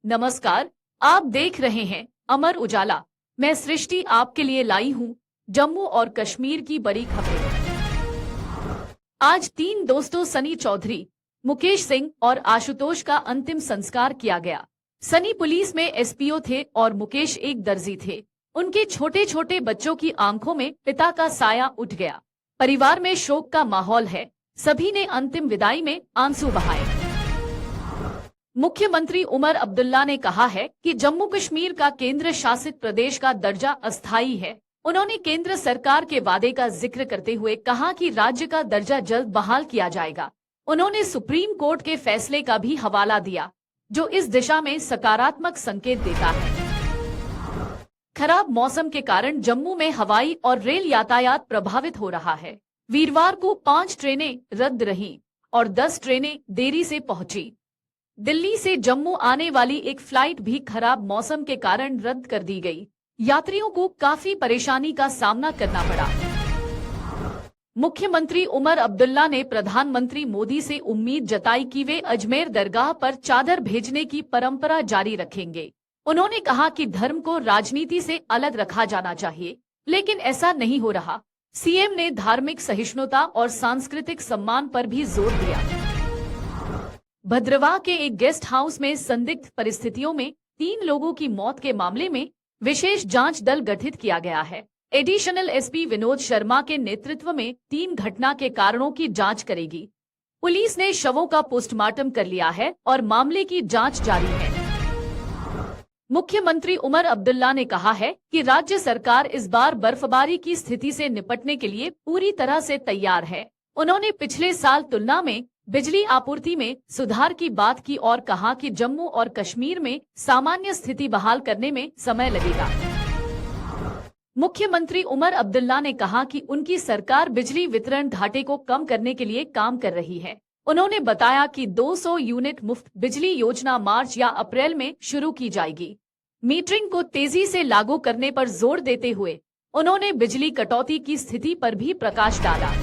नमस्कार, आप देख रहे हैं अमर उजाला। मैं सृष्टि आपके लिए लाई हूँ जम्मू और कश्मीर की बड़ी खबरें। आज 3 दोस्तों सनी चौधरी, मुकेश सिंह और आशुतोष का अंतिम संस्कार किया गया। सनी पुलिस में एसपीओ थे और मुकेश एक दर्जी थे। उनके छोटे छोटे बच्चों की आंखों में पिता का साया उठ गया। परिवार में शोक का माहौल है। सभी ने अंतिम विदाई में आंसू बहाए। मुख्यमंत्री उमर अब्दुल्ला ने कहा है कि जम्मू कश्मीर का केंद्र शासित प्रदेश का दर्जा अस्थायी है। उन्होंने केंद्र सरकार के वादे का जिक्र करते हुए कहा कि राज्य का दर्जा जल्द बहाल किया जाएगा। उन्होंने सुप्रीम कोर्ट के फैसले का भी हवाला दिया, जो इस दिशा में सकारात्मक संकेत देता है। खराब मौसम के कारण जम्मू में हवाई और रेल यातायात प्रभावित हो रहा है। वीरवार को 5 ट्रेनें रद्द रहीं और 10 ट्रेनें देरी से पहुंची। दिल्ली से जम्मू आने वाली एक फ्लाइट भी खराब मौसम के कारण रद्द कर दी गई। यात्रियों को काफी परेशानी का सामना करना पड़ा। मुख्यमंत्री उमर अब्दुल्ला ने प्रधानमंत्री मोदी से उम्मीद जताई कि वे अजमेर दरगाह पर चादर भेजने की परंपरा जारी रखेंगे। उन्होंने कहा कि धर्म को राजनीति से अलग रखा जाना चाहिए, लेकिन ऐसा नहीं हो रहा। सीएम ने धार्मिक सहिष्णुता और सांस्कृतिक सम्मान पर भी जोर दिया। भद्रवाह के एक गेस्ट हाउस में संदिग्ध परिस्थितियों में 3 लोगों की मौत के मामले में विशेष जांच दल गठित किया गया है। एडिशनल एसपी विनोद शर्मा के नेतृत्व में टीम घटना के कारणों की जांच करेगी। पुलिस ने शवों का पोस्टमार्टम कर लिया है और मामले की जांच जारी है। मुख्यमंत्री उमर अब्दुल्ला ने कहा है कि राज्य सरकार इस बार बर्फबारी की स्थिति से निपटने के लिए पूरी तरह से तैयार है। उन्होंने पिछले साल तुलना में बिजली आपूर्ति में सुधार की बात की और कहा कि जम्मू और कश्मीर में सामान्य स्थिति बहाल करने में समय लगेगा। मुख्यमंत्री उमर अब्दुल्ला ने कहा कि उनकी सरकार बिजली वितरण घाटे को कम करने के लिए काम कर रही है। उन्होंने बताया कि 200 यूनिट मुफ्त बिजली योजना मार्च या अप्रैल में शुरू की जाएगी। मीटरिंग को तेजी से लागू करने पर जोर देते हुए उन्होंने बिजली कटौती की स्थिति पर भी प्रकाश डाला।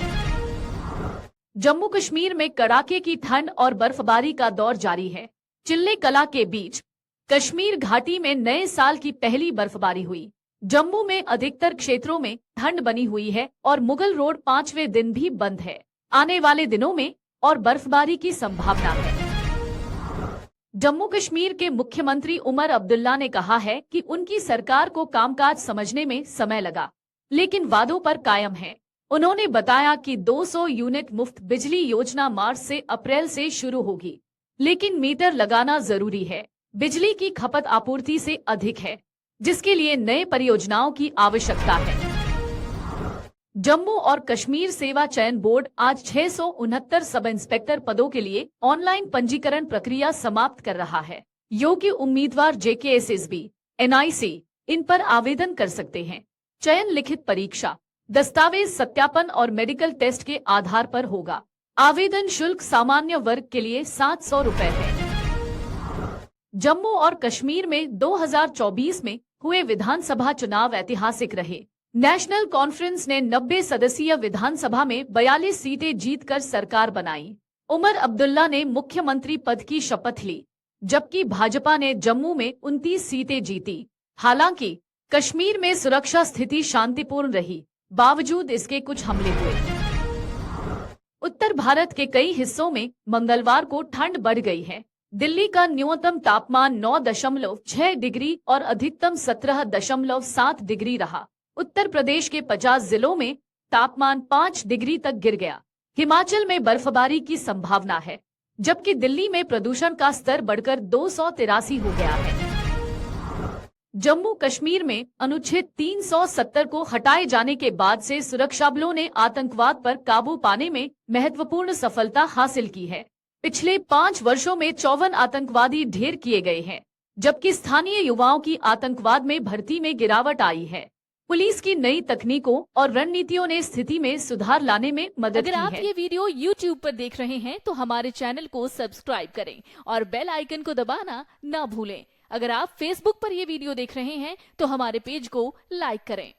जम्मू कश्मीर में कड़ाके की ठंड और बर्फबारी का दौर जारी है। चिल्ले कला के बीच कश्मीर घाटी में नए साल की पहली बर्फबारी हुई। जम्मू में अधिकतर क्षेत्रों में ठंड बनी हुई है और मुगल रोड 5वें दिन भी बंद है। आने वाले दिनों में और बर्फबारी की संभावना है। जम्मू कश्मीर के मुख्यमंत्री उमर अब्दुल्ला ने कहा है कि उनकी सरकार को कामकाज समझने में समय लगा, लेकिन वादों पर कायम है। उन्होंने बताया कि 200 यूनिट मुफ्त बिजली योजना मार्च से अप्रैल से शुरू होगी, लेकिन मीटर लगाना जरूरी है। बिजली की खपत आपूर्ति से अधिक है, जिसके लिए नए परियोजनाओं की आवश्यकता है। जम्मू और कश्मीर सेवा चयन बोर्ड आज 669 सब इंस्पेक्टर पदों के लिए ऑनलाइन पंजीकरण प्रक्रिया समाप्त कर रहा है। योग्य उम्मीदवार जेकेएसएसबी, एनआईसी इन पर आवेदन कर सकते हैं। चयन लिखित परीक्षा, दस्तावेज सत्यापन और मेडिकल टेस्ट के आधार पर होगा। आवेदन शुल्क सामान्य वर्ग के लिए 700 रुपए है। जम्मू और कश्मीर में 2024 में हुए विधानसभा चुनाव ऐतिहासिक रहे। नेशनल कॉन्फ्रेंस ने 90 सदस्यीय विधानसभा में 42 सीटें जीतकर सरकार बनाई। उमर अब्दुल्ला ने मुख्यमंत्री पद की शपथ ली, जबकि भाजपा ने जम्मू में 29 सीटें जीती। हालांकि कश्मीर में सुरक्षा स्थिति शांतिपूर्ण रही, बावजूद इसके कुछ हमले हुए। उत्तर भारत के कई हिस्सों में मंगलवार को ठंड बढ़ गई है। दिल्ली का न्यूनतम तापमान 9.6 डिग्री और अधिकतम 17.7 डिग्री रहा। उत्तर प्रदेश के 50 जिलों में तापमान 5 डिग्री तक गिर गया। हिमाचल में बर्फबारी की संभावना है, जबकि दिल्ली में प्रदूषण का स्तर बढ़कर 283 हो गया है। जम्मू कश्मीर में अनुच्छेद 370 को हटाए जाने के बाद से सुरक्षा बलों ने आतंकवाद पर काबू पाने में महत्वपूर्ण सफलता हासिल की है। पिछले 5 वर्षों में 54 आतंकवादी ढेर किए गए हैं, जबकि स्थानीय युवाओं की आतंकवाद में भर्ती में गिरावट आई है। पुलिस की नई तकनीकों और रणनीतियों ने स्थिति में सुधार लाने में मदद की है। अगर आप ये वीडियो YouTube पर देख रहे हैं तो हमारे चैनल को सब्सक्राइब करें और बेल आइकन को दबाना ना भूलें। अगर आप Facebook पर ये वीडियो देख रहे हैं तो हमारे पेज को लाइक करें।